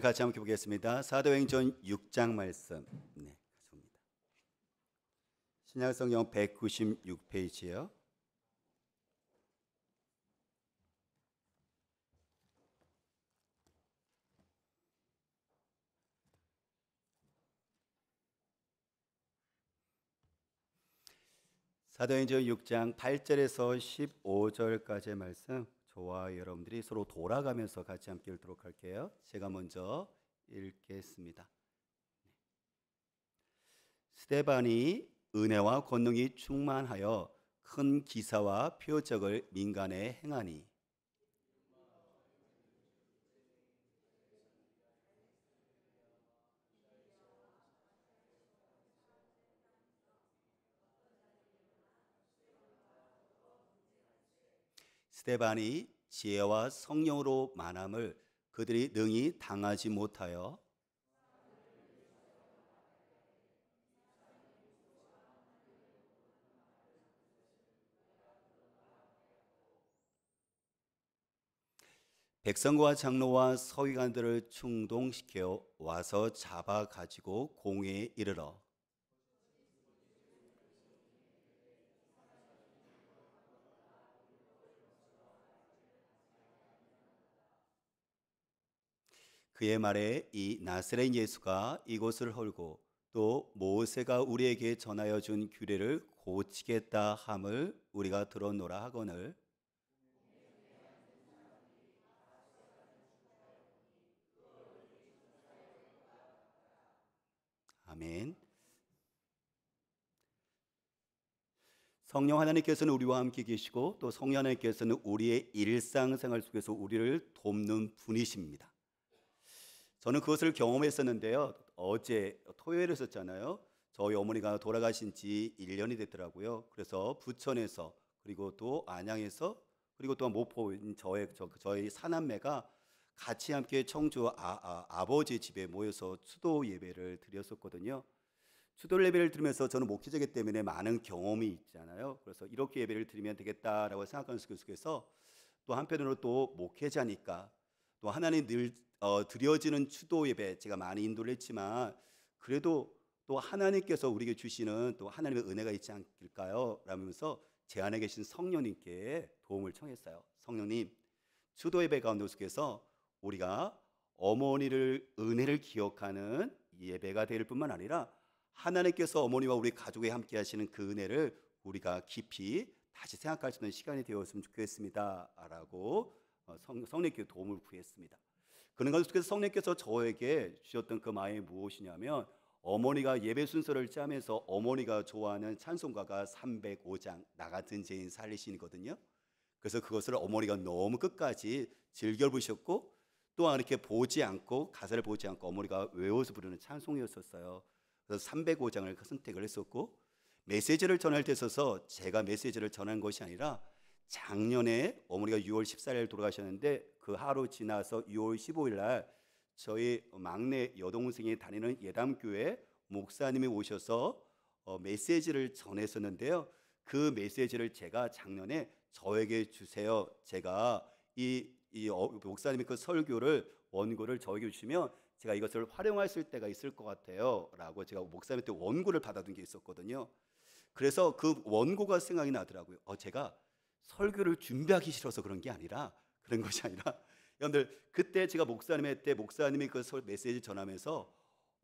같이 함께 보겠습니다. 사도행전 6장 말씀. 네, 가져옵니다. 신약성경 196페이지요. 사도행전 6장 8절에서 15절까지의 말씀, 저와 여러분들이 서로 돌아가면서 같이 함께 읽도록 할게요. 제가 먼저 읽겠습니다. 스데반이 은혜와 권능이 충만하여 큰 기사와 표적을 민간에 행하니 스데반이 지혜와 성령으로 만함을 그들이 능히 당하지 못하여 백성과 장로와 서기관들을 충동시켜 와서 잡아 가지고 공회에 이르러 그의 말에 이 나사렛 예수가 이곳을 헐고 또 모세가 우리에게 전하여 준 규례를 고치겠다 함을 우리가 들었노라 하거늘 아멘. 성령 하나님께서는 우리와 함께 계시고 또 성령 하나님께서는 우리의 일상생활 속에서 우리를 돕는 분이십니다. 저는 그것을 경험했었는데요. 어제 토요일에 있었잖아요. 저희 어머니가 돌아가신 지 1년이 됐더라고요. 그래서 부천에서 그리고 또 안양에서 그리고 또 모포인 저희 사남매가 같이 함께 청주 아버지 집에 모여서 추도 예배를 드렸었거든요. 추도 예배를 드리면서 저는 목회자이기 때문에 많은 경험이 있잖아요. 그래서 이렇게 예배를 드리면 되겠다라고 생각하는 속에서 또 한편으로 또 목회자니까 또 하나님 늘 드려지는 추도 예배 제가 많이 인도를 했지만 그래도 또 하나님께서 우리에게 주시는 또 하나님의 은혜가 있지 않을까요? 라면서 제 안에 계신 성령님께 도움을 청했어요. 성령님, 추도 예배 가운데 속에서 우리가 어머니를 은혜를 기억하는 예배가 될 뿐만 아니라 하나님께서 어머니와 우리 가족에 함께 하시는 그 은혜를 우리가 깊이 다시 생각할 수 있는 시간이 되었으면 좋겠습니다 라고 성령께 도움을 구했습니다. 그런 것 속에서 성령께서 저에게 주셨던 그 마음이 무엇이냐면 어머니가 예배 순서를 짜면서 어머니가 좋아하는 찬송가가 305장 나 같은 죄인 살리신이거든요. 그래서 그것을 어머니가 너무 끝까지 즐겨 부르셨고 또한 이렇게 보지 않고 가사를 보지 않고 어머니가 외워서 부르는 찬송이었었어요. 그래서 305장을 선택을 했었고 메시지를 전할 때 있어서 제가 메시지를 전한 것이 아니라 작년에 어머니가 6월 14일 돌아가셨는데 그 하루 지나서 6월 15일 날 저희 막내 여동생이 다니는 예담교회 목사님이 오셔서 메시지를 전했었는데요. 그 메시지를 제가 작년에 저에게 주세요. 제가 이 목사님이 그 설교를 원고를 저에게 주시면 제가 이것을 활용할 때가 있을 것 같아요 라고 제가 목사님한테 원고를 받아둔 게 있었거든요. 그래서 그 원고가 생각이 나더라고요. 제가 설교를 준비하기 싫어서 그런 게 아니라 그런 것이 아니라 여러분들 그때 제가 목사님이 그 메시지 전하면서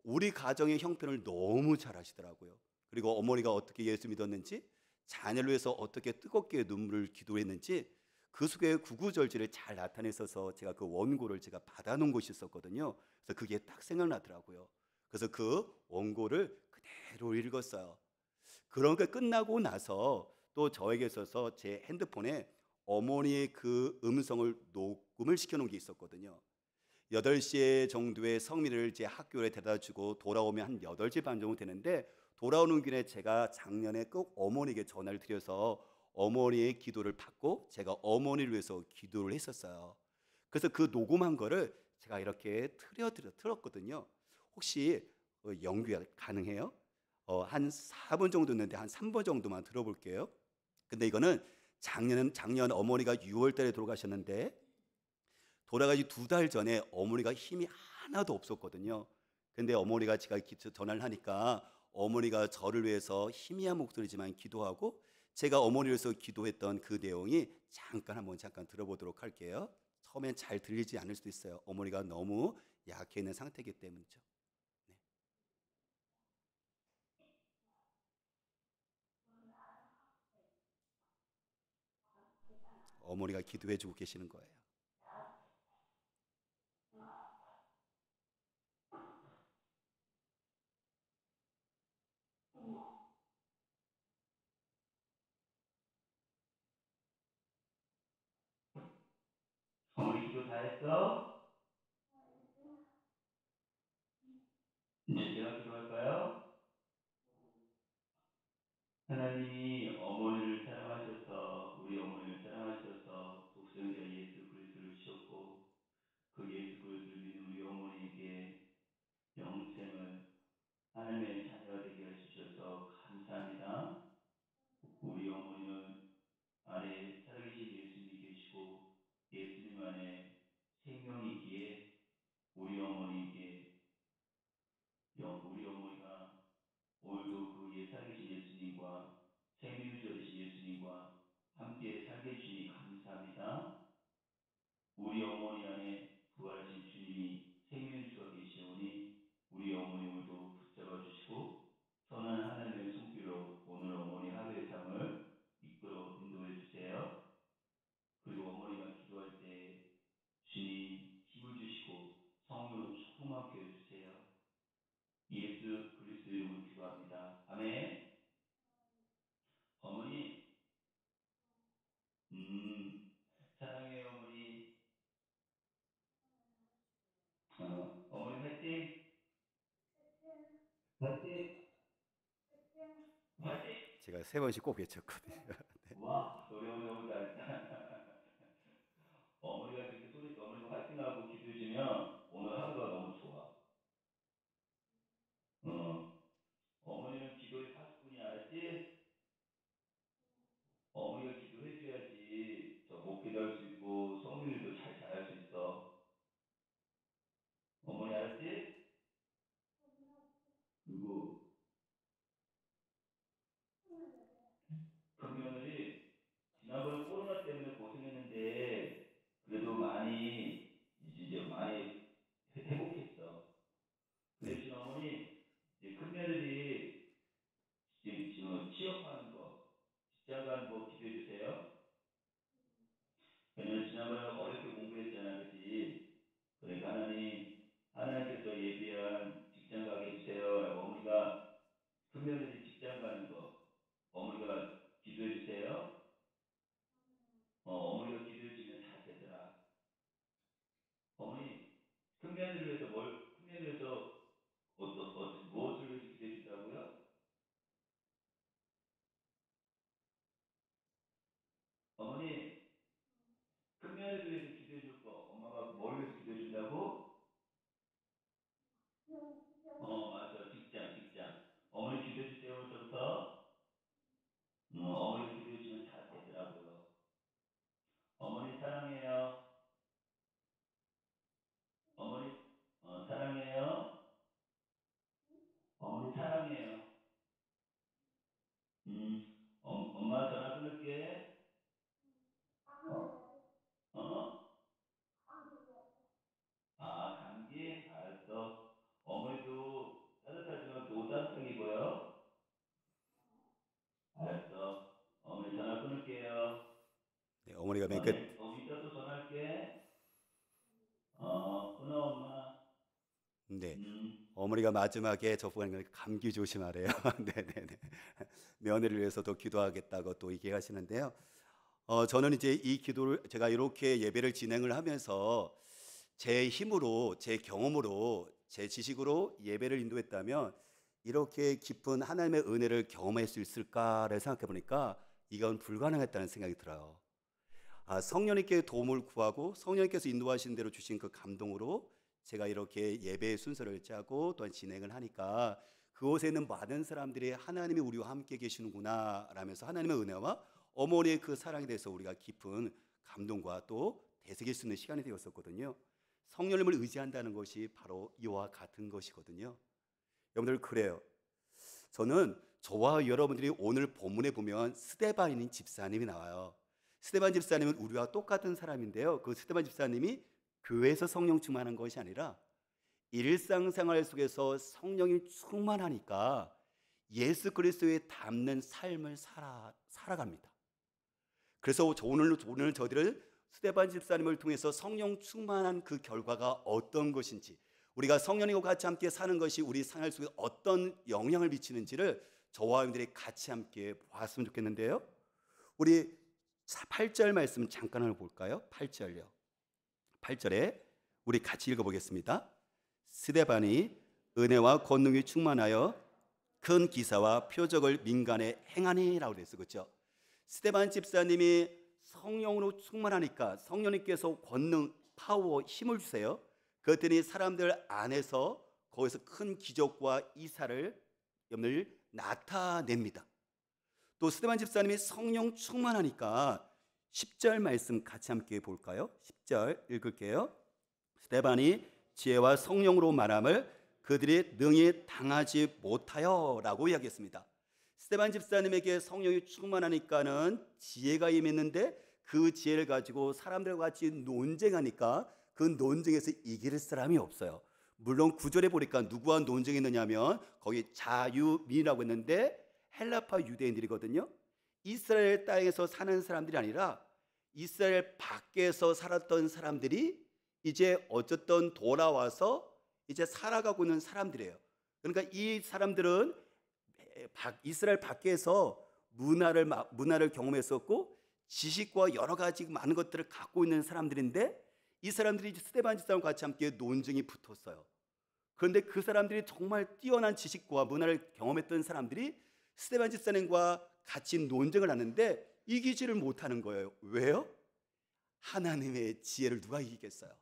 우리 가정의 형편을 너무 잘 아시더라고요. 그리고 어머니가 어떻게 예수 믿었는지 자녀를 위해서 어떻게 뜨겁게 눈물을 기도했는지 그 속에 구구절절히 잘 나타냈어서 제가 그 원고를 제가 받아놓은 곳이 있었거든요. 그래서 그게 딱 생각나더라고요. 그래서 그 원고를 그대로 읽었어요. 그런 게 끝나고 나서 또 저에게 있어서 제 핸드폰에 어머니의 그 음성을 녹음을 시켜놓은 게 있었거든요. 8시 정도에 성민을 제 학교에 데려다주고 돌아오면 한 8시 반 정도 되는데 돌아오는 길에 제가 작년에 꼭 어머니에게 전화를 드려서 어머니의 기도를 받고 제가 어머니를 위해서 기도를 했었어요. 그래서 그 녹음한 거를 제가 이렇게 틀었거든요. 혹시 연기가 가능해요? 한 4분 정도 있는데 한 3분 정도만 들어볼게요. 근데 이거는 작년 어머니가 6월 달에 돌아가셨는데 돌아가기 2달 전에 어머니가 힘이 하나도 없었거든요. 근데 어머니가 제가 전화를 하니까 어머니가 저를 위해서 희미한 목소리지만 기도하고, 제가 어머니를 위해서 기도했던 그 내용이 잠깐 들어보도록 할게요. 처음엔 잘 들리지 않을 수도 있어요. 어머니가 너무 약해 있는 상태이기 때문이죠. 네. 어머니가 기도해 주고 계시는 거예요. 어머니 기도 다 했어? 이제 제가 기도할까요? 하나님이 어머니를 사랑하셔서 우리 어머니를 사랑하셔서 독생자 예수 그리스도를 주셨고, 그 예수 그리스도를 믿는 우리 어머니에게 영생을 하나님의 자녀가 되게 해주셔서 감사합니다. 우리 어머니는 안에 살아계신 예수님이 계시고 예수님 안에 생명이 있기에 우리 어머니에게 우리 어머니가 오늘도 그 살아계신 예수님과 생명을 주신 예수님과 함께 살게 해주시니 감사합니다. 우리 어머니 안에 부활하신 주님이 생명의 주가 계시오니 우리 어머니 오늘도 붙잡아 주시고 선한 하나님의 손길로 오늘 어머니 하루의 삶을 이끌어 인도해 주세요. 그리고 어머니가 기도할 때 주님 힘을 주시고 성령으로 충만케 해주세요. 예수 그리스도 이름으로 기도합니다. 아멘. 어머니, 사랑해요 어머니. 어머니 화이팅! 화이팅! 화이팅! 제가 3번씩 꼭 외쳤거든요. 네. 와, 노래 너무 잘했다. 어머니가 그렇게 어머니가 화이팅하고 기도해주면 오늘 하루가 너무 좋아. 어머니는 기도의 파수꾼이 알았지? 어머니가 기도해줘야지 저 목회도 할 수 있고 성민이도 잘 잘할 수 있어. 어머니 알았지? 그리고 큰 며느리 지난번에 코로나 때문에 고생했는데 그래도 많이 이제 많이 회복했어. 그 네. 대신 어머니 이제 큰 며느리 지금 취업하는 거, 직장 가는 거 기도해 주세요. 왜냐면 지난번에 어렵게 공부했잖아, 그렇지? 그러니까 하나님께서 예비한 직장 가게 해주세요라고 어머니가 큰 며느리 직장 가는 거 어머니가 기도해 주세요. 어머니가 기도해 주면 다 되더라. 어머니 큰 며느리를 위해서 큰 며느리를 위해서 무엇을 위해서 기도해 주더라고요? 어머니 큰 며느리를 위해서 기도해 줄 거 엄마가 뭘 위해서 기도해 준다고? 맞아. 직장. 어머니 기도해 주세요. 오늘부터. 어머니 기도해 주면 다 되더라고요. 어머니 사랑해요. 어머니 사랑해요. 어머니 사랑해요. 엄마 전화 끊을게. 어? 아, 감기? 알았어. 어머니도 따뜻하지만 또 따뜻하게 입어요. 알았어. 어머니 전화 끊을게요. 네, 어머니가 맨 끝. 이따 또 전화할게. 끊어 엄마. 네. 어머니가 마지막에 저보고 감기 조심하래요. 네네네. 며느리를 위해서도 기도하겠다고 또 얘기하시는데요. 저는 이제 이 기도를 제가 이렇게 예배를 진행을 하면서 제 힘으로, 제 경험으로, 제 지식으로 예배를 인도했다면 이렇게 깊은 하나님의 은혜를 경험할 수 있을까를 생각해 보니까 이건 불가능했다는 생각이 들어요. 성령님께 도움을 구하고 성령님께서 인도하신 대로 주신 그 감동으로 제가 이렇게 예배의 순서를 짜고 또한 진행을 하니까 그곳에 있는 많은 사람들이 하나님이 우리와 함께 계시는구나 라면서 하나님의 은혜와 어머니의 그 사랑에 대해서 우리가 깊은 감동과 또 되새길 수 있는 시간이 되었었거든요. 성령님을 의지한다는 것이 바로 이와 같은 것이거든요. 여러분들 그래요. 저는 저와 여러분들이 오늘 본문에 보면 스데반인 집사님이 나와요. 스데반 집사님은 우리와 똑같은 사람인데요. 그 스데반 집사님이 교회에서 성령 충만한 것이 아니라 일상생활 속에서 성령이 충만하니까 예수 그리스도에 닮는 삶을 살아갑니다. 그래서 오늘 저들은 스데반 집사님을 통해서 성령 충만한 그 결과가 어떤 것인지, 우리가 성령님과 같이 함께 사는 것이 우리 생활 속에 어떤 영향을 미치는지를 저와 여러분들이 같이 함께 보았으면 좋겠는데요. 우리 8절 말씀 잠깐 한번 볼까요? 8절요. 8절에 우리 같이 읽어보겠습니다. 스데반이 은혜와 권능이 충만하여 큰 기사와 표적을 민간에 행하니라고 그랬어요. 그렇죠? 스데반 집사님이 성령으로 충만하니까 성령님께서 권능, 파워, 힘을 주세요. 그랬더니 사람들 안에서 거기서 큰 기적과 이사를 나타냅니다. 또 스데반 집사님이 성령 충만하니까 10절 말씀 같이 함께 볼까요? 10절 읽을게요. 스데반이 지혜와 성령으로 말함을 그들이 능히 당하지 못하여 라고 이야기했습니다. 스데반 집사님에게 성령이 충만하니까는 지혜가 임했는데 그 지혜를 가지고 사람들과 같이 논쟁하니까 그 논쟁에서 이길 사람이 없어요. 물론 9절에 보니까 누구와 논쟁했느냐면 거기 자유민이라고 했는데 헬라파 유대인들이거든요. 이스라엘 땅에서 사는 사람들이 아니라 이스라엘 밖에서 살았던 사람들이 이제 어쨌든 돌아와서 이제 살아가고 있는 사람들이에요. 그러니까 이 사람들은 이스라엘 밖에서 문화를 경험했었고 지식과 여러 가지 많은 것들을 갖고 있는 사람들인데 이 사람들이 스데반 집사님과 같이 함께 논쟁이 붙었어요. 그런데 그 사람들이 정말 뛰어난 지식과 문화를 경험했던 사람들이 스데반 집사님과 같이 논쟁을 하는데 이기지를 못하는 거예요. 왜요? 하나님의 지혜를 누가 이기겠어요?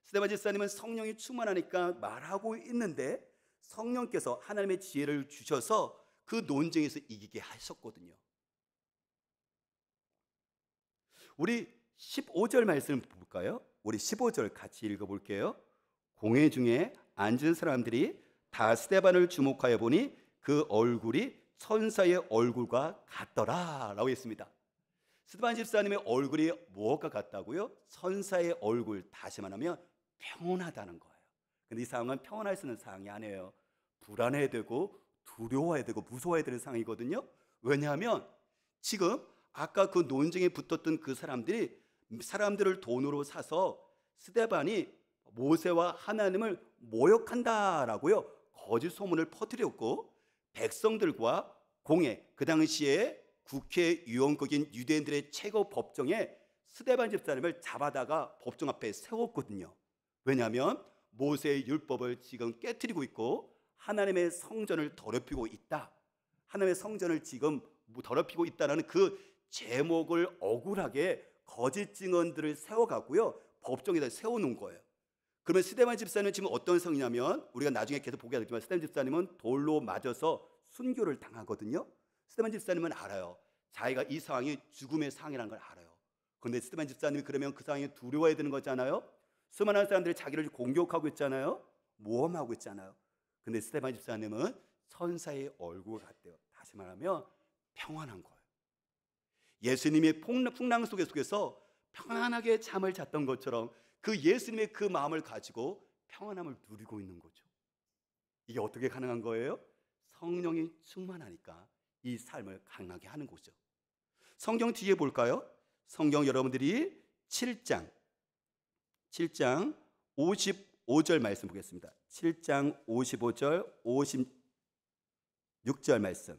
스데반 집사님은 성령이 충만하니까 말하고 있는데 성령께서 하나님의 지혜를 주셔서 그 논쟁에서 이기게 하셨거든요. 우리 15절 말씀 볼까요? 우리 15절 같이 읽어볼게요. 공회 중에 앉은 사람들이 다 스데반을 주목하여 보니 그 얼굴이 천사의 얼굴과 같더라 라고 했습니다. 스데반 집사님의 얼굴이 무엇과 같다고요? 천사의 얼굴, 다시 말하면 평온하다는 거예요. 근데 이 상황은 평온할 수 있는 상황이 아니에요. 불안해야 되고 두려워해야 되고 무서워해야 되는 상황이거든요. 왜냐하면 지금 아까 그 논쟁에 붙었던 그 사람들을 돈으로 사서 스데반이 모세와 하나님을 모욕한다라고요 거짓 소문을 퍼뜨렸고 백성들과 공회, 그 당시에 국회의원국인 유대인들의 최고 법정에 스데반 집사님을 잡아다가 법정 앞에 세웠거든요. 왜냐하면 모세의 율법을 지금 깨트리고 있고 하나님의 성전을 더럽히고 있다. 하나님의 성전을 지금 더럽히고 있다는 그 제목을 억울하게 거짓 증언들을 세워가고요 법정에다 세워놓은 거예요. 그러면 스데반 집사님은 지금 어떤 성이냐면 우리가 나중에 계속 보게 되지만 스데반 집사님은 돌로 맞아서 순교를 당하거든요. 스데반 집사님은 알아요. 자기가 이 상황이 죽음의 상황이라는 걸 알아요. 그런데 스데반 집사님이 그러면 그 상황에 두려워해야 되는 거잖아요. 수많은 사람들이 자기를 공격하고 있잖아요. 모험하고 있잖아요. 근데 스데반 집사님은 천사의 얼굴 같대요. 다시 말하면 평안한 거예요. 예수님의 풍랑 속에서 평안하게 잠을 잤던 것처럼 그 예수님의 그 마음을 가지고 평안함을 누리고 있는 거죠. 이게 어떻게 가능한 거예요? 성령이 충만하니까 이 삶을 가능하게 하는 거죠. 성경 뒤에 볼까요? 성경 여러분들이 7장 55절 말씀 보겠습니다. 7장 55절 56절 말씀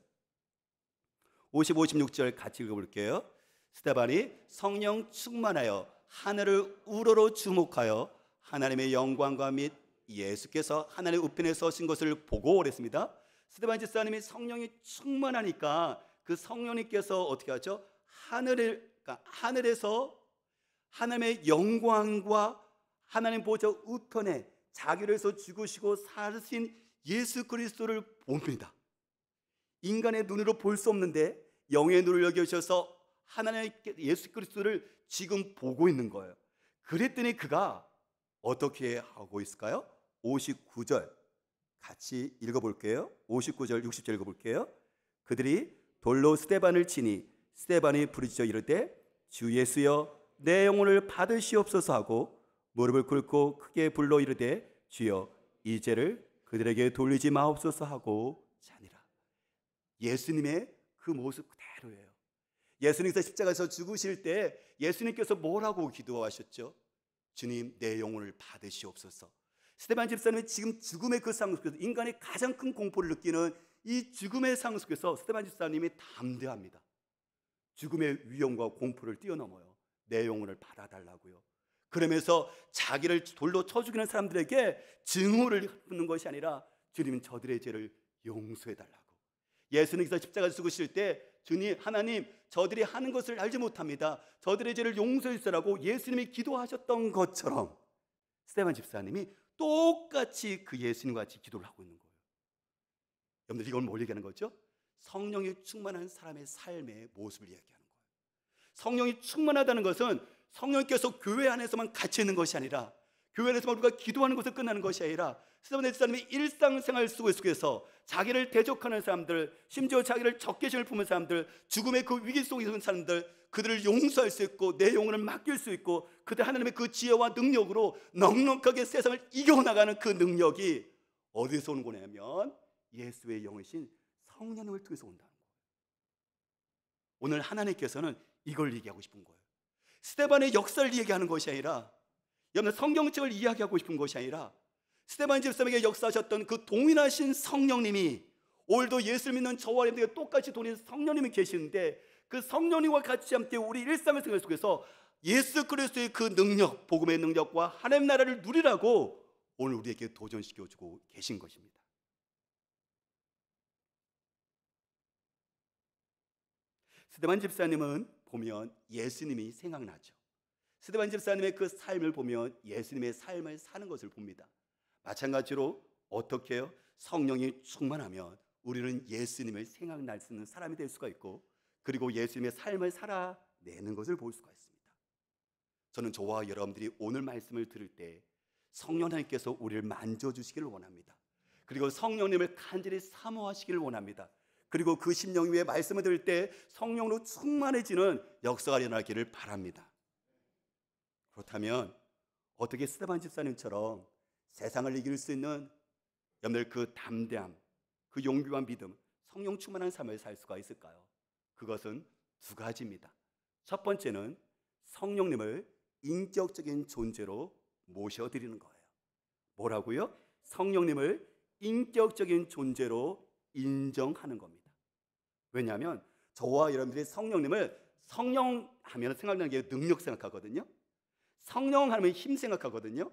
50, 56절 같이 읽어볼게요. 스데반이 성령 충만하여 하늘을 우러러 주목하여 하나님의 영광과 및 예수께서 하나님의 우편에 서신 것을 보고 그랬습니다. 스데반 집사님이 성령이 충만하니까 그 성령님께서 어떻게 하죠? 하늘에서 하나님의 영광과 하나님 보좌 우편에 자기를 위해서 죽으시고 사신 예수 그리스도를 봅니다. 인간의 눈으로 볼 수 없는데 영의 눈을 여겨주셔서 하나님의 예수 그리스도를 지금 보고 있는 거예요. 그랬더니 그가 어떻게 하고 있을까요? 59절 같이 읽어볼게요. 59절 60절 읽어볼게요. 그들이 돌로 스데반을 치니 스데반이 부르짖어 이르되 주 예수여 내 영혼을 받으시옵소서 하고 무릎을 꿇고 크게 불러 이르되 주여 이 죄를 그들에게 돌리지 마옵소서 하고 자니라. 예수님의 그 모습 그대로예요. 예수님께서 십자가에서 죽으실 때 예수님께서 뭐라고 기도하셨죠? 주님 내 영혼을 받으시옵소서. 스데반 집사님이 지금 죽음의 그 상황 속에서 인간의 가장 큰 공포를 느끼는 이 죽음의 상황 속에서 스데반 집사님이 담대합니다. 죽음의 위험과 공포를 뛰어넘어요. 내 영혼을 받아달라고요. 그러면서 자기를 돌로 쳐 죽이는 사람들에게 증오를 붓는 것이 아니라 주님 저들의 죄를 용서해달라고. 예수님께서 십자가에서 죽으실 때 주님 하나님 저들이 하는 것을 알지 못합니다. 저들의 죄를 용서해 주시라고 예수님이 기도하셨던 것처럼 스데반 집사님이 똑같이 그 예수님과 같이 기도를 하고 있는 거예요. 여러분들 이건 뭘 얘기하는 거죠? 성령이 충만한 사람의 삶의 모습을 얘기하는 거예요. 성령이 충만하다는 것은 성령께서 교회 안에서만 갇혀 있는 것이 아니라 교회 안에서만 우리가 기도하는 것에 끝나는 것이 아니라 스데반 집사님이 일상생활 속에서 자기를 대적하는 사람들, 심지어 자기를 적개심을 품은 사람들, 죽음의 그 위기 속에 있는 사람들, 그들을 용서할 수 있고 내 영혼을 맡길 수 있고 그들 하나님의 그 지혜와 능력으로 넉넉하게 세상을 이겨나가는 그 능력이 어디서 오는 거냐면 예수의 영이신 성령님을 통해서 온다는 거예요. 오늘 하나님께서는 이걸 얘기하고 싶은 거예요. 스데반의 역사를 얘기하는 것이 아니라 여러분 성경책을 이야기하고 싶은 것이 아니라 스데반 집사님에게 역사하셨던 그 동일하신 성령님이 오늘도 예수를 믿는 저와 여러분에게 똑같이 동일한 성령님이 계시는데 그 성령님과 같이 함께 우리 일상의 생활 속에서 예수 그리스도의 그 능력, 복음의 능력과 하나님 나라를 누리라고 오늘 우리에게 도전시켜주고 계신 것입니다. 스데반 집사님은 보면 예수님이 생각나죠. 스데반 집사님의 그 삶을 보면 예수님의 삶을 사는 것을 봅니다. 마찬가지로 어떻게 해요? 성령이 충만하면 우리는 예수님을 생각날 수 있는 사람이 될 수가 있고 그리고 예수님의 삶을 살아내는 것을 볼 수가 있습니다. 저는 저와 여러분들이 오늘 말씀을 들을 때 성령 하나님께서 우리를 만져주시기를 원합니다. 그리고 성령님을 간절히 사모하시기를 원합니다. 그리고 그 심령 위에 말씀을 들을 때 성령으로 충만해지는 역사가 일어나기를 바랍니다. 그렇다면 어떻게 스데반 집사님처럼 세상을 이길 수 있는 여러분들 그 담대함, 그 용기와 믿음, 성령 충만한 삶을 살 수가 있을까요? 그것은 두 가지입니다. 첫 번째는 성령님을 인격적인 존재로 모셔드리는 거예요. 뭐라고요? 성령님을 인격적인 존재로 인정하는 겁니다. 왜냐하면 저와 여러분들이 성령님을 성령 하면 생각나는 게 능력 생각하거든요. 성령 하면 힘 생각하거든요.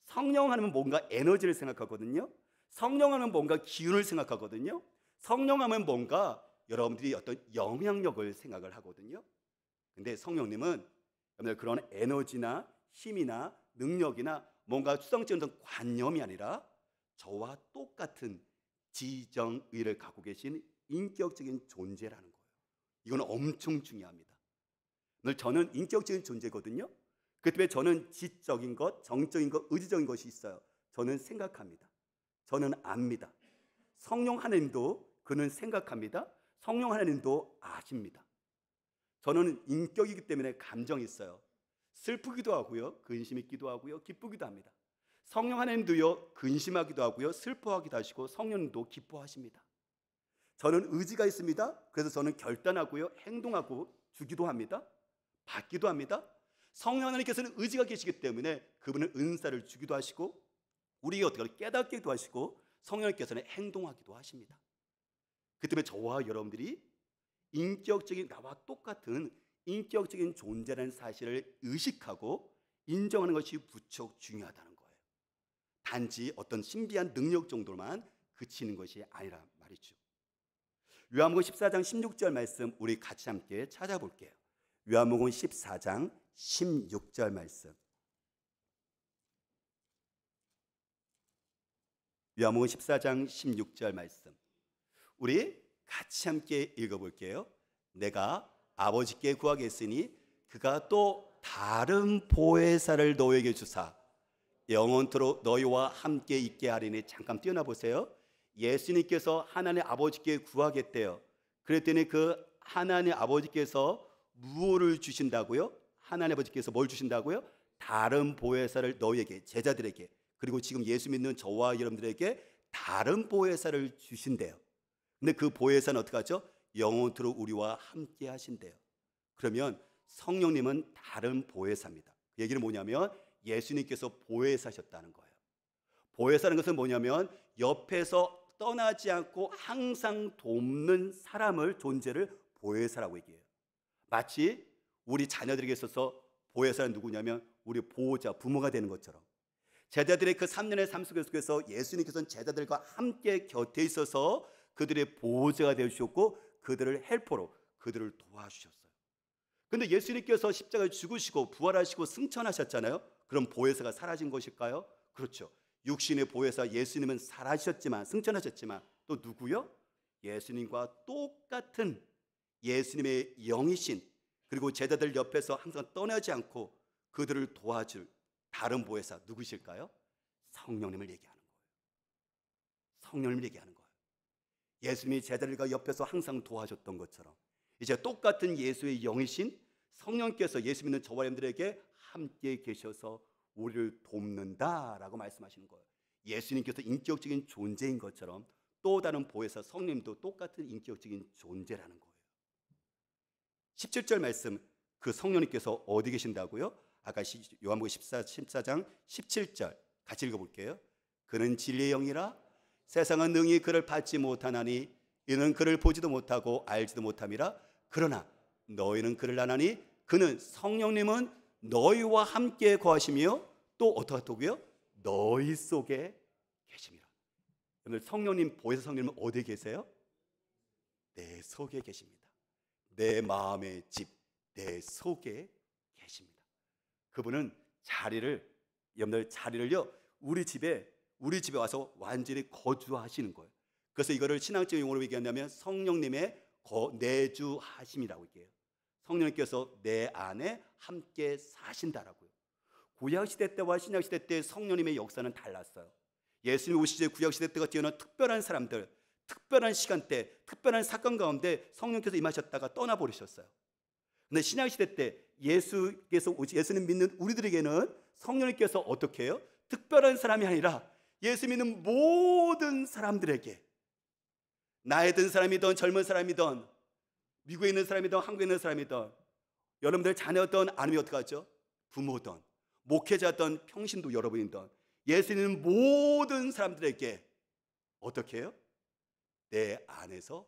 성령 하면 뭔가 에너지를 생각하거든요. 성령 하면 뭔가 기운을 생각하거든요. 성령 하면 뭔가 여러분들이 어떤 영향력을 생각을 하거든요. 근데 성령님은 여러분들 그런 에너지나 힘이나 능력이나 뭔가 추상적인 관념이 아니라 저와 똑같은 지정의를 갖고 계신 인격적인 존재라는 거예요. 이건 엄청 중요합니다. 저는 인격적인 존재거든요. 그 때문에 저는 지적인 것, 정적인 것, 의지적인 것이 있어요. 저는 생각합니다. 저는 압니다. 성령 하나님도 그는 생각합니다. 성령 하나님도 아십니다. 저는 인격이기 때문에 감정이 있어요. 슬프기도 하고요, 근심 있기도 하고요, 기쁘기도 합니다. 성령 하나님도요, 근심하기도 하고요, 슬퍼하기도 하시고 성령님도 기뻐하십니다. 저는 의지가 있습니다. 그래서 저는 결단하고요, 행동하고 주기도 합니다. 받기도 합니다. 성령 하나님께서는 의지가 계시기 때문에 그분은 은사를 주기도 하시고 우리가 어떻게 깨닫기도 하시고 성령님께서는 행동하기도 하십니다. 그 때문에 저와 여러분들이 인격적인 나와 똑같은 인격적인 존재라는 사실을 의식하고 인정하는 것이 무척 중요하다는 거예요. 단지 어떤 신비한 능력 정도만 그치는 것이 아니라 말이죠. 요한복음 14장 16절 말씀 우리 같이 함께 찾아볼게요. 요한복음 14장 16절 말씀. 요한복음 14장 16절 말씀. 우리 같이 함께 읽어볼게요. 내가 아버지께 구하겠으니 그가 또 다른 보혜사를 너에게 주사 영원토록 너희와 함께 있게 하리니. 잠깐 뛰어나 보세요. 예수님께서 하나님 아버지께 구하겠대요. 그랬더니 그 하나님 아버지께서 무엇을 주신다고요? 하나님 아버지께서 뭘 주신다고요? 다른 보혜사를 너희에게, 제자들에게, 그리고 지금 예수 믿는 저와 여러분들에게 다른 보혜사를 주신대요. 근데 그 보혜사는 어떻게 하죠? 영원토록 우리와 함께 하신대요. 그러면 성령님은 다른 보혜사입니다. 그 얘기는 뭐냐면 예수님께서 보혜사셨다는 거예요. 보혜사라는 것은 뭐냐면 옆에서 떠나지 않고 항상 돕는 사람을, 존재를 보혜사라고 얘기해요. 마치 우리 자녀들에게 있어서 보혜사는 누구냐면 우리 보호자, 부모가 되는 것처럼, 제자들의 그 3년의 삶 속에서 예수님께서는 제자들과 함께 곁에 있어서 그들의 보호자가 되주셨고 그들을 헬퍼로, 그들을 도와주셨어요. 그런데 예수님께서 십자가에 죽으시고 부활하시고 승천하셨잖아요. 그럼 보혜사가 사라진 것일까요? 그렇죠. 육신의 보혜사 예수님은 사라지셨지만, 승천하셨지만 또 누구요? 예수님과 똑같은 예수님의 영이신, 그리고 제자들 옆에서 항상 떠나지 않고 그들을 도와줄 다른 보혜사 누구실까요? 성령님을 얘기하는 거예요. 성령님을 얘기하는 거예요. 예수님이 제자들과 옆에서 항상 도와줬던 것처럼 이제 똑같은 예수의 영이신 성령께서 예수 믿는 저와 여러분들에게 함께 계셔서 우리를 돕는다라고 말씀하시는 거예요. 예수님께서 인격적인 존재인 것처럼 또 다른 보혜사 성령님도 똑같은 인격적인 존재라는 거예요. 17절 말씀, 그 성령님께서 어디 계신다고요? 아까 요한복음 14장 17절 같이 읽어볼게요. 그는 진리의 영이라 세상은 능히 그를 받지 못하나니 이는 그를 보지도 못하고 알지도 못함이라. 그러나 너희는 그를 아나니 그는, 성령님은 너희와 함께 거하시며 또 어떻다고요? 너희 속에 계심이라. 여러분, 성령님, 보혜사 성령님은 어디에 계세요? 내 속에 계십니다. 내 마음의 집, 내 속에 계십니다. 그분은 자리를, 여러분들 자리를요, 우리 집에 와서 완전히 거주하시는 거예요. 그래서 이거를 신앙적 용어로 얘기한다면 성령님의 내주하심이라고 얘기해요. 성령님께서 내 안에 함께 사신다라고요. 구약시대 때와 신약시대 때 성령님의 역사는 달랐어요. 예수님 오시기 구약시대 때 같은 경우는 특별한 사람들, 특별한 시간대, 특별한 사건 가운데 성령께서 임하셨다가 떠나버리셨어요. 근데 신약시대 때 예수님 믿는 우리들에게는 성령님께서 어떻게 해요? 특별한 사람이 아니라 예수 믿는 모든 사람들에게, 나이 든 사람이든 젊은 사람이든 미국에 있는 사람이든 한국에 있는 사람이든 여러분들 자녀든 아니면 어떻게 하죠? 부모든 목회자든 평신도 여러분이든 예수 믿는 모든 사람들에게 어떻게 해요? 내 안에서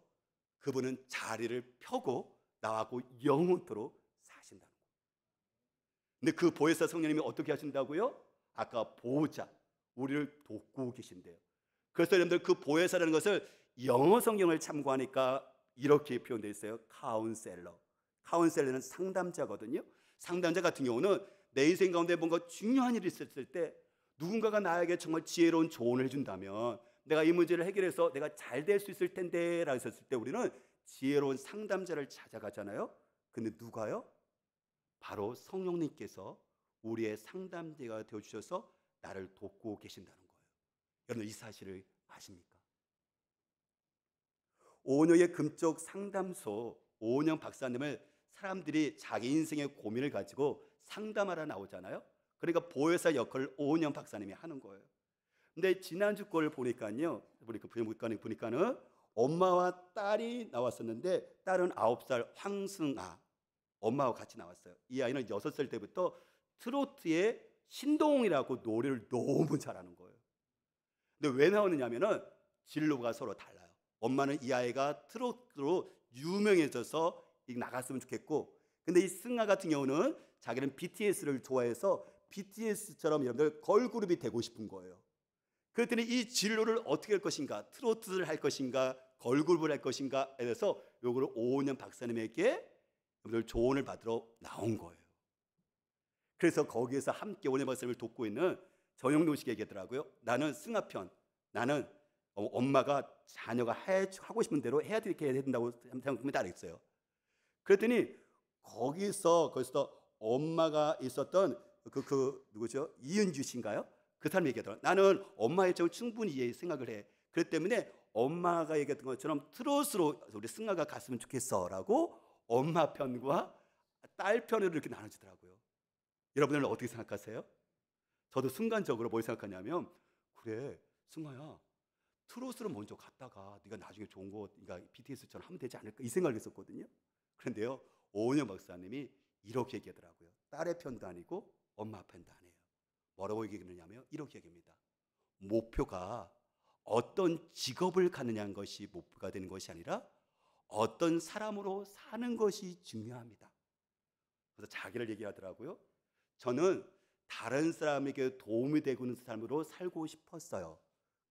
그분은 자리를 펴고 나하고 영원토록 사신다는 거예요. 근데 그 보혜사 성령님이 어떻게 하신다고요? 아까 보호자, 우리를 돕고 계신대요. 그래서 여러분들 그 보혜사라는 것을 영어 성경을 참고하니까 이렇게 표현되어 있어요. 카운셀러. 카운셀러는 상담자거든요. 상담자 같은 경우는 내 인생 가운데 뭔가 중요한 일이 있었을 때 누군가가 나에게 정말 지혜로운 조언을 해준다면 내가 이 문제를 해결해서 내가 잘 될 수 있을 텐데 라고 했을 때 우리는 지혜로운 상담자를 찾아가잖아요. 근데 누가요? 바로 성령님께서 우리의 상담자가 되어주셔서 나를 돕고 계신다는 거예요. 여러분 이 사실을 아십니까? 오녀의 금쪽 상담소 오은영 박사님을 사람들이 자기 인생의 고민을 가지고 상담하러 나오잖아요. 그러니까 보혜사 역할을 오은영 박사님이 하는 거예요. 근데 지난주 거를 보니까는 엄마와 딸이 나왔었는데 딸은 9살 황승아, 엄마와 같이 나왔어요. 이 아이는 6살 때부터 트로트의 신동이라고 노래를 너무 잘하는 거예요. 근데 왜 나오느냐면은 진로가 서로 달라요. 엄마는 이 아이가 트로트로 유명해져서 나갔으면 좋겠고, 근데 이 승아 같은 경우는 자기는 BTS를 좋아해서 BTS처럼 여러분들 걸그룹이 되고 싶은 거예요. 그랬더니 이 진로를 어떻게 할 것인가, 트로트를 할 것인가, 걸그룹을 할 것인가에 대해서 요거를 오은영 박사님에게 여러분들 조언을 받으러 나온 거예요. 그래서 거기에서 함께 오은영 박사님을 돕고 있는 정영동 씨가 얘기하더라고요. 나는 승아 편, 나는 엄마가 자녀가 하고 싶은 대로 해야 된다고 생각하면 알겠어요. 그랬더니 거기서 엄마가 있었던 누구죠? 이은주 씨인가요? 그 사람이 얘기하더라고요. 나는 엄마의 점을 충분히 생각을 해. 그렇기 때문에 엄마가 얘기했던 것처럼 트롯으로 우리 승아가 갔으면 좋겠어 라고 엄마 편과 딸 편으로 이렇게 나눠지더라고요. 여러분들은 어떻게 생각하세요? 저도 순간적으로 뭘 생각하냐면, 그래 승아야, 트롯으로 먼저 갔다가 네가 나중에 좋은 거 네가 BTS처럼 하면 되지 않을까, 이 생각을 했었거든요. 그런데요, 오은영 박사님이 이렇게 얘기하더라고요. 딸의 편도 아니고 엄마 편도 아니에요. 뭐라고 얘기했느냐면 이렇게 얘기합니다. 목표가 어떤 직업을 갖느냐는 것이 목표가 되는 것이 아니라 어떤 사람으로 사는 것이 중요합니다. 그래서 자기를 얘기하더라고요. 저는 다른 사람에게 도움이 되고 있는 삶으로 살고 싶었어요.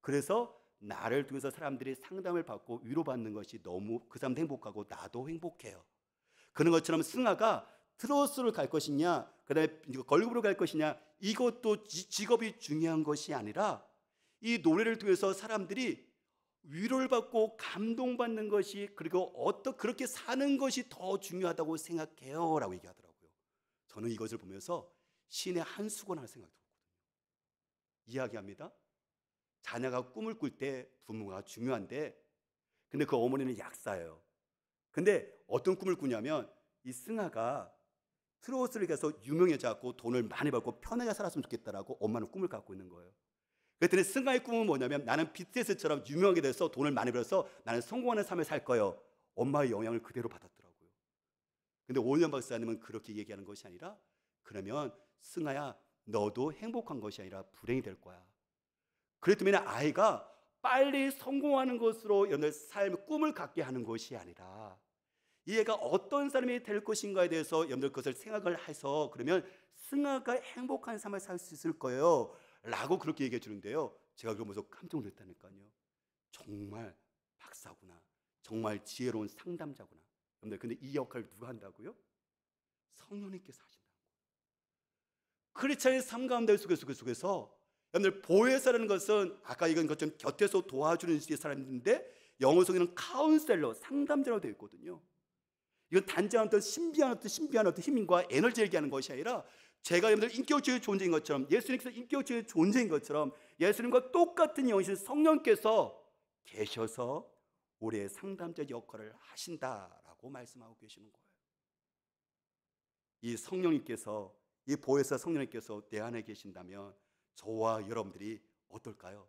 그래서 나를 통해서 사람들이 상담을 받고 위로받는 것이 너무 그 사람도 행복하고 나도 행복해요. 그런 것처럼 승아가 트로스를 갈 것이냐, 그다음에 걸그룹으로 갈 것이냐, 이것도 직업이 중요한 것이 아니라 이 노래를 통해서 사람들이 위로를 받고 감동받는 것이, 그리고 그렇게 사는 것이 더 중요하다고 생각해요 라고 얘기하더라고요. 저는 이것을 보면서 신의 한 수건 할 생각이 들었거든요. 이야기합니다. 자녀가 꿈을 꿀 때 부모가 중요한데, 근데 그 어머니는 약사예요. 근데 어떤 꿈을 꾸냐면, 이 승아가 트로트를 가서 유명해져갖고 돈을 많이 벌고 편하게 살았으면 좋겠다라고 엄마는 꿈을 갖고 있는 거예요. 그랬더니 승아의 꿈은 뭐냐면, 나는 BTS처럼 유명하게 돼서 돈을 많이 벌어서 나는 성공하는 삶을 살 거예요. 엄마의 영향을 그대로 받았더라고요. 근데 오은영 박사님은 그렇게 얘기하는 것이 아니라, 그러면 승아야, 너도 행복한 것이 아니라 불행이 될 거야. 그랬더니 아이가 빨리 성공하는 것으로 여러분의 삶의 꿈을 갖게 하는 것이 아니라, 이 애가 어떤 사람이 될 것인가에 대해서 여러분들 그것을 생각을 해서, 그러면 승아가 행복한 삶을 살 수 있을 거예요 라고 그렇게 얘기해 주는데요, 제가 그걸 보면서 깜짝 놀랐다니까요. 정말 박사구나, 정말 지혜로운 상담자구나. 여러분들, 근데 이 역할을 누가 한다고요? 성령님께서 하신다는 거예요. 크리스찬의 삶 가운데 속에서 여러분들, 보혜사라는 것은 아까 얘기한 것처럼 곁에서 도와주는 사람인데, 영어 성에는 카운셀러, 상담자로 되어 있거든요. 이건 단지 어떤 신비한 어떤 힘과 에너지를 얘기하는 것이 아니라, 제가 여러분들 인격적인 존재인 것처럼, 예수님께서 인격적인 존재인 것처럼 예수님과 똑같은 영이신 성령께서 계셔서 우리의 상담자 역할을 하신다라고 말씀하고 계시는 거예요. 이 성령님께서, 이 보혜사 성령님께서 내 안에 계신다면 저와 여러분들이 어떨까요?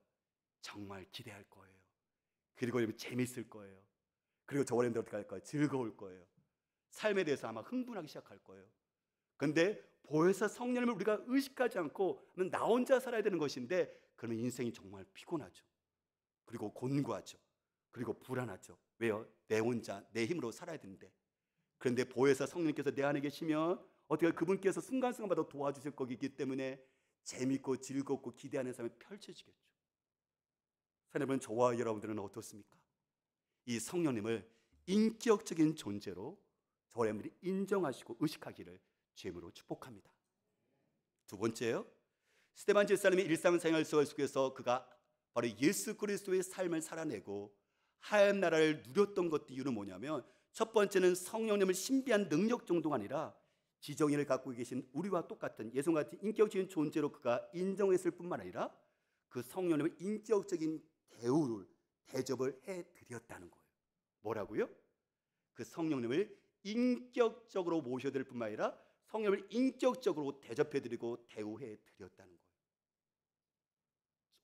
정말 기대할 거예요. 그리고 재밌을 거예요. 그리고 저와 여러분들 어떻게 할 거예요? 즐거울 거예요. 삶에 대해서 아마 흥분하기 시작할 거예요. 그런데 보혜사 성령님을 우리가 의식하지 않고 나 혼자 살아야 되는 것인데, 그런 인생이 정말 피곤하죠. 그리고 곤고하죠. 그리고 불안하죠. 왜요? 내 혼자 내 힘으로 살아야 되는데. 그런데 보혜사 성령님께서 내 안에 계시면 어떻게 그분께서 순간순간마다 도와주실 거기 때문에 재밌고 즐겁고 기대하는 삶이 펼쳐지겠죠. 여러분, 저와 여러분들은 어떻습니까? 이 성령님을 인격적인 존재로 저와 여러분들이 인정하시고 의식하기를 주님으로 축복합니다. 두 번째요, 스데반 집사님의 일상생활 속에서 그가 바로 예수 그리스도의 삶을 살아내고 하나님 나라를 누렸던 것 이유는 뭐냐면, 첫 번째는 성령님을 신비한 능력 정도가 아니라 지정인을 갖고 계신 우리와 똑같은 예수와 같은 인격적인 존재로 그가 인정했을 뿐만 아니라 그 성령님을 인격적인 대접을 해드렸다는 거예요. 뭐라고요? 그 성령님을 인격적으로 모셔야 될 뿐만 아니라 성령님을 인격적으로 대접해드리고 대우해드렸다는 거예요.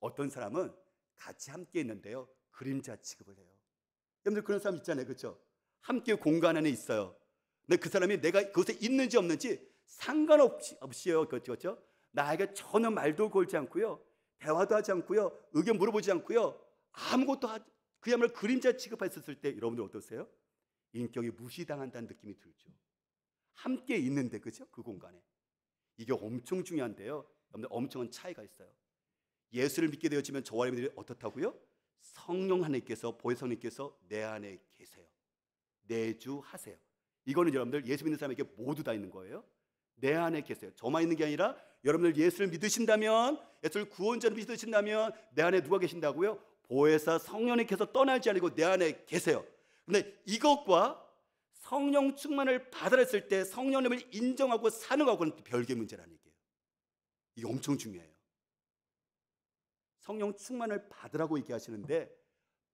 어떤 사람은 같이 함께 있는데요, 그림자 취급을 해요. 여러분들 그런 사람 있잖아요, 그렇죠? 함께 공간 안에 있어요. 근데 그 사람이 내가 그곳에 있는지 없는지 상관없이요, 그렇죠? 나에게 전혀 말도 걸지 않고요, 대화도 하지 않고요, 의견 물어보지 않고요, 아무것도 그야말로 그림자 취급했었을 때 여러분들 어떠세요? 인격이 무시당한다는 느낌이 들죠. 함께 있는데, 그죠? 그 공간에. 이게 엄청 중요한데요, 여러분들 엄청난 차이가 있어요. 예수를 믿게 되어지면 저와 여러분들이 어떻다고요? 성령 하나님께서, 보혜사 성령님께서 내 안에 계세요. 내주하세요. 이거는 여러분들 예수 믿는 사람에게 모두 다 있는 거예요. 내 안에 계세요. 저만 있는 게 아니라 여러분들 예수를 믿으신다면, 예수를 구원자로 믿으신다면 내 안에 누가 계신다고요? 보혜사 성령님께서 떠나지 않고 내 안에 계세요. 근데 이것과 성령 충만을 받아냈을 때 성령님을 인정하고 사는 것과는 별개의 문제라는 얘기예요. 이게 엄청 중요해요. 성령 충만을 받으라고 얘기하시는데,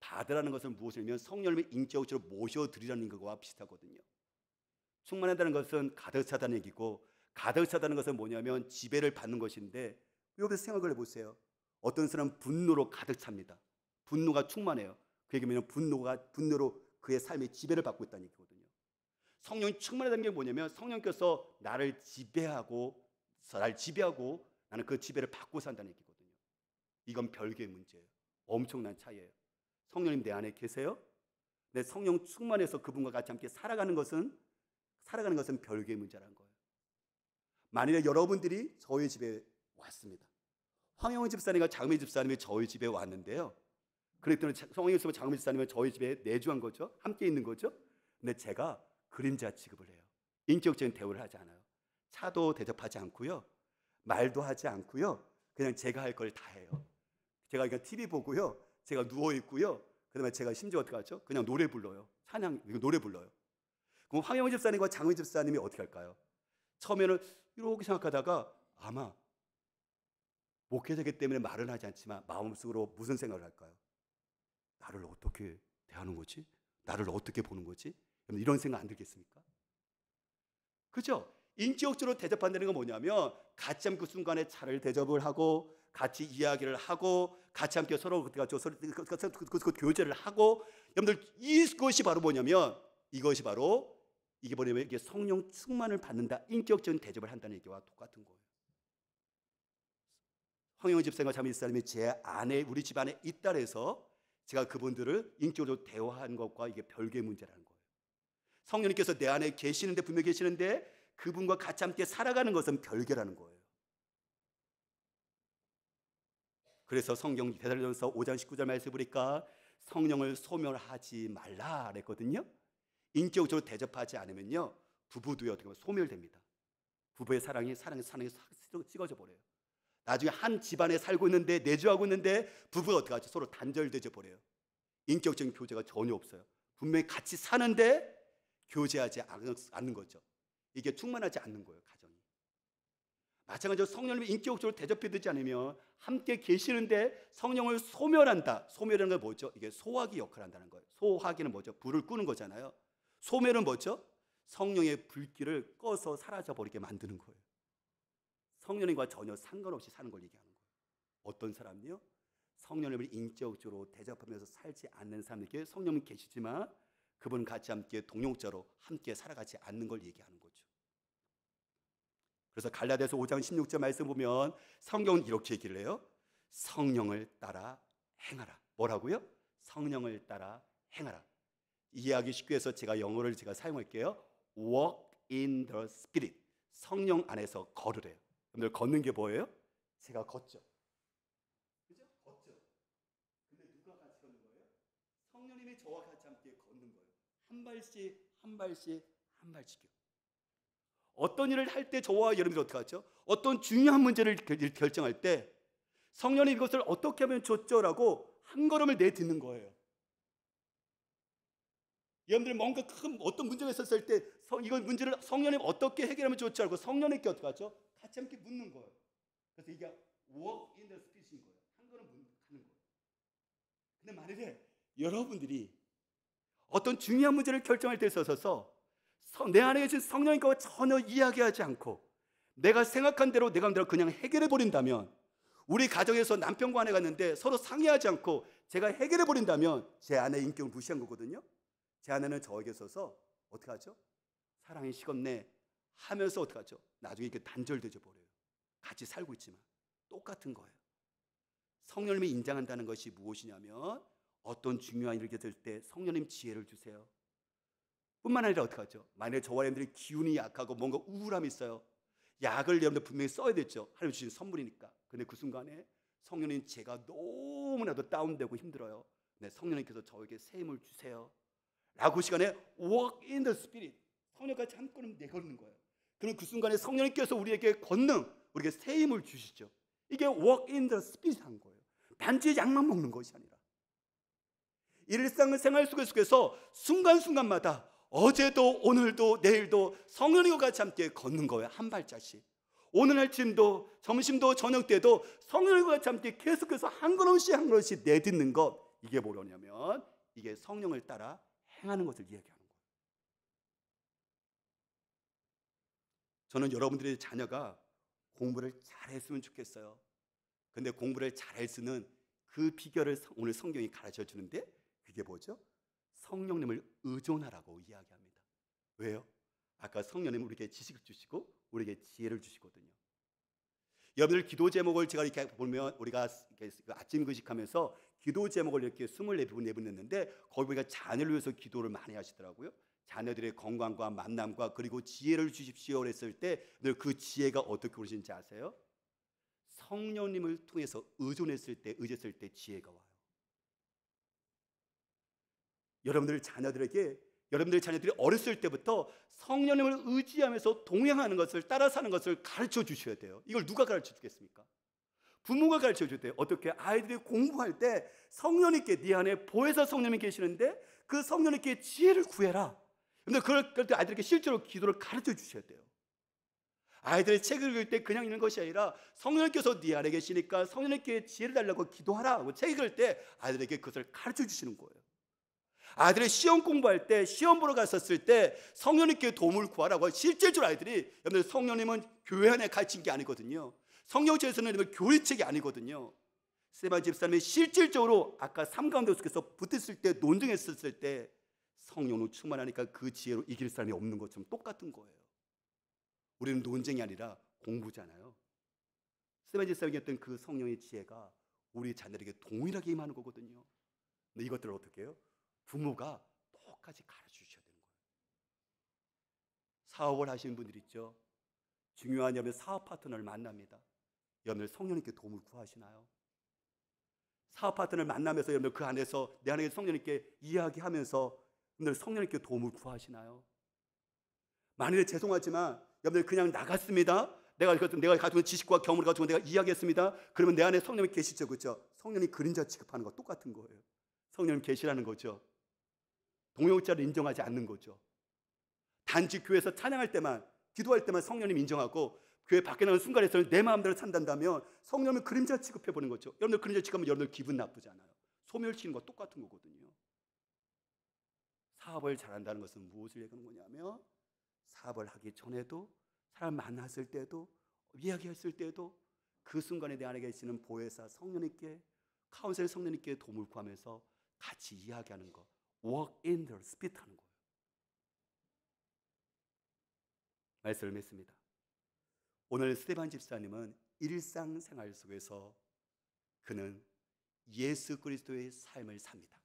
받으라는 것은 무엇이냐면 성령님을 인격적으로 모셔드리라는 것과 비슷하거든요. 충만하다는 것은 가득 차다는 얘기고, 가득 차다는 것은 뭐냐면 지배를 받는 것인데, 여기서 생각을 해보세요. 어떤 사람은 분노로 가득 찹니다. 분노가 충만해요. 그 얘기는 분노로 그의 삶의 지배를 받고 있다는 얘기거든요. 성령이 충만하다는 게 뭐냐면 성령께서 나를 지배하고 나는 그 지배를 받고 산다는 얘기거든요. 이건 별개의 문제예요. 엄청난 차이예요. 성령님 내 안에 계세요? 내 성령 충만해서 그분과 같이 함께 살아가는 것은 별개의 문제라는 거예요. 만일에 여러분들이 저희 집에 왔습니다. 황영훈 집사님과 장미 집사님이 저희 집에 왔는데요. 그랬더니 성령님 장미 집사님은 저희 집에 내주한 거죠. 함께 있는 거죠. 근데 제가 그림자 취급을 해요. 인격적인 대우를 하지 않아요. 차도 대접하지 않고요. 말도 하지 않고요. 그냥 제가 할 걸 다 해요. 제가 그냥 TV 보고요. 제가 누워 있고요. 그다음에 제가 심지어 어떻게 하죠? 그냥 노래 불러요. 노래 불러요. 그럼 황영훈 집사님과 장미 집사님이 어떻게 할까요? 처음에는 이렇게 생각하다가 아마 목회자이기 때문에 말은 하지 않지만 마음속으로 무슨 생각을 할까요? 나를 어떻게 대하는 거지? 나를 어떻게 보는 거지? 이런 생각 안 들겠습니까? 그죠? 인격적으로 대접한다는 건 뭐냐면 같이 함께 그 순간에 차를 대접을 하고 같이 이야기를 하고 같이 함께 서로 그 교제를 하고, 여러분들 이것이 바로 뭐냐면 이게 성령 충만을 받는다, 인격적인 대접을 한다는 얘기와 똑같은 거예요. 황영훈 집사님과 장미 집사님이 제 안에, 우리 집 안에 있다 해서 제가 그분들을 인격적으로 대화한 것과 이게 별개의 문제라는 거예요. 성령님께서 내 안에 계시는데, 분명히 계시는데 그분과 같이 함께 살아가는 것은 별개라는 거예요. 그래서 성경 데살로니가서 5장 19절 말씀 보니까 성령을 소멸하지 말라 그랬거든요. 인격적으로 대접하지 않으면요, 부부도요 어떻게 보면 소멸됩니다. 부부의 사랑이 식어져 버려요. 나중에 한 집안에 살고 있는데, 내주하고 있는데 부부가 어떻게 하죠? 서로 단절되어 버려요. 인격적인 교제가 전혀 없어요. 분명히 같이 사는데 교제하지 않는 거죠. 이게 충만하지 않는 거예요, 가정이. 마찬가지로 성령님이 인격적으로 대접해주지 않으면 함께 계시는데 성령을 소멸한다. 소멸하는 건 뭐죠? 이게 소화기 역할을 한다는 거예요. 소화기는 뭐죠? 불을 끄는 거잖아요. 소멸은 뭐죠? 성령의 불길을 꺼서 사라져버리게 만드는 거예요. 성령님과 전혀 상관없이 사는 걸 얘기하는 거예요. 어떤 사람이요? 성령님을 인격적으로 대접하면서 살지 않는 사람에게 성령이 계시지만 그분 같이 함께 동역자로 함께 살아가지 않는 걸 얘기하는 거죠. 그래서 갈라디아서 5장 16절 말씀 보면 성경은 이렇게 얘기를 해요. 성령을 따라 행하라. 뭐라고요? 성령을 따라 행하라. 이해하기 쉽게 해서 제가 영어를 사용할게요. Walk in the Spirit. 성령 안에서 걸으래요. 여러분들 걷는 게 뭐예요? 제가 걷죠. 그죠? 걷죠. 근데 누가 같이 걷는 거예요? 성령님이 저와 같이 함께 걷는 거예요. 한 발씩요. 어떤 일을 할 때 저와 여러분들이 어떻게 하죠? 어떤 중요한 문제를 결정할 때 성령님 이것을 어떻게 하면 좋죠라고 한 걸음을 내딛는 거예요. 여러분들 뭔가 큰 어떤 문제가 있었을 때 이건 문제를 성령님 어떻게 해결하면 좋죠? 하고 성령님께 어떻게 하죠? 같이 함께 묻는 거예요. 그래서 이게 walk in the spirit인 거예요. 한 걸음 가는 거예요. 근데 만약에 여러분들이 어떤 중요한 문제를 결정할 때 있어서 내 안에 계신 성령님과 전혀 이야기하지 않고 내가 생각한 대로 그냥 해결해 버린다면, 우리 가정에서 남편과 아내가 있는데 서로 상의하지 않고 제가 해결해 버린다면 제 아내의 인격을 무시한 거거든요. 제 아내는 저에게 있어서 어떻게 하죠? 사랑이 식었네 하면서 어떻게 하죠? 나중에 이렇게 단절되어 버려요. 같이 살고 있지만 똑같은 거예요. 성령님이 인정한다는 것이 무엇이냐면 어떤 중요한 일을 겪을 때 성령님 지혜를 주세요. 뿐만 아니라 어떻게 하죠? 만약에 저와 여러분들이 기운이 약하고 뭔가 우울함이 있어요. 약을 여러분들 분명히 써야 되죠. 하나님 주신 선물이니까. 근데 그 순간에 성령님 제가 너무나도 다운되고 힘들어요. 네, 성령님께서 저에게 새 힘을 주세요 라고 시간에 walk in the spirit, 성령까지 한 걸음 내걷는 거예요. 그럼 그 순간에 성령님께서 우리에게 우리에게 새 힘을 주시죠. 이게 walk in the spirit 한 거예요. 단지 약만 먹는 것이 아니라 일상생활 속에서 순간순간마다 어제도 오늘도 내일도 성령님과 같이 함께 걷는 거예요. 한 발짝씩. 오늘 아침도 점심도 저녁 때도 성령과 같이 함께 계속해서 한 걸음씩 한 걸음씩 내딛는 것, 이게 뭐냐면 이게 성령을 따라 행하는 것을 이야기하는 거예요. 저는 여러분들의 자녀가 공부를 잘했으면 좋겠어요. 근데 공부를 잘할 수는 그 비결을 오늘 성경이 가르쳐 주는데, 그게 뭐죠? 성령님을 의존하라고 이야기합니다. 왜요? 아까 성령님은 우리에게 지식을 주시고 우리에게 지혜를 주시거든요. 여러분들 기도 제목을 제가 이렇게 보면, 우리가 아침 금식하면서 기도 제목을 이렇게 24분 내보냈는데, 거기 보니까 자녀를 위해서 기도를 많이 하시더라고요. 자녀들의 건강과 만남과 그리고 지혜를 주십시오 했을 때 늘 그 지혜가 어떻게 오시는지 아세요? 성령님을 통해서 의존했을 때 지혜가 와요. 여러분들 자녀들이 어렸을 때부터 성령님을 의지하면서 동행하는 것을, 따라 사는 것을 가르쳐 주셔야 돼요. 이걸 누가 가르쳐 주겠습니까? 부모가 가르쳐 줘야 돼요. 어떻게? 아이들이 공부할 때 성령님께, 네 안에 보혜사 성령님이 계시는데 그 성령님께 지혜를 구해라. 근데 그럴 때 아이들에게 실제로 기도를 가르쳐 주셔야 돼요. 아이들이 책을 읽을 때 그냥 읽는 것이 아니라 성령님께서 네 안에 계시니까 성령님께 지혜를 달라고 기도하라 하고 책 읽을 때 아이들에게 그것을 가르쳐 주시는 거예요. 아이들이 시험 공부할 때, 시험 보러 갔었을 때 성령님께 도움을 구하라고. 실제적으로 아이들이, 여러분들 성령님은 교회 안에 갇힌 게 아니거든요. 성령체에서는 교리책이 아니거든요. 스테반 집사님이 실질적으로 아까 삼가운데 속에서 붙었을 때, 논쟁했었을 때 성령으로 충만하니까 그 지혜로 이길 사람이 없는 것처럼 똑같은 거예요. 우리는 논쟁이 아니라 공부잖아요. 스테반 집사님이 했던 그 성령의 지혜가 우리 자녀에게 동일하게 임하는 거거든요. 근데 이것들을 어떻게 해요? 부모가 똑같이 가르쳐 주셔야 되는 거예요. 사업을 하시는 분들 있죠. 중요한 여러분 사업 파트너를 만납니다. 여러분들 성령님께 도움을 구하시나요? 사업 파트너를 만나면서 여러분들 그 안에서 내 안에 성령님께 이야기하면서 여러분들 성령님께 도움을 구하시나요? 만일에 죄송하지만 여러분들 그냥 나갔습니다. 내가 가지고 있는 지식과 경험을 가지고 내가 이야기했습니다. 그러면 내 안에 성령이 계시죠, 그렇죠? 성령이 그림자 취급하는 거 똑같은 거예요. 성령님 계시라는 거죠. 동역자를 인정하지 않는 거죠. 단지 교회에서 찬양할 때만, 기도할 때만 성령님 인정하고 교회 밖에 나가는 순간에서는 내 마음대로 산다면 성령을 그림자 취급해보는 거죠. 여러분들 그림자 취급하면 여러분들 기분 나쁘잖아요. 소멸시키는 거 똑같은 거거든요. 사업을 잘한다는 것은 무엇을 얘기하는 거냐면, 사업을 하기 전에도, 사람 만났을 때도, 이야기했을 때도 그 순간에 내 안에 계시는 보혜사 성령님께, 카운셀 성령님께 도움을 구하면서 같이 이야기하는 거, walk in the spirit 하는 거예요. 말씀을 맺습니다. 오늘 스테반 집사님은 일상생활 속에서 그는 예수 그리스도의 삶을 삽니다.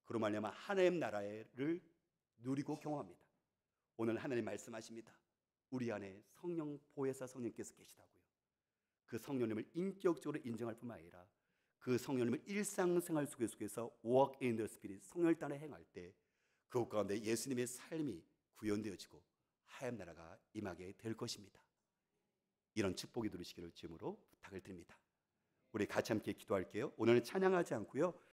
그로 말미암아 하나님 나라를 누리고 경험합니다. 오늘 하나님 말씀하십니다. 우리 안에 성령 보혜사 성령께서 계시다고요. 그 성령님을 인격적으로 인정할 뿐만 아니라 그 성령님을 일상생활 속에서 walk in the spirit, 성령을 따라 행할 때 그것 가운데 예수님의 삶이 구현되어지고 하나님 나라가 임하게 될 것입니다. 이런 축복이 누리시기를 주님으로 부탁을 드립니다. 우리 같이 함께 기도할게요. 오늘은 찬양하지 않고요,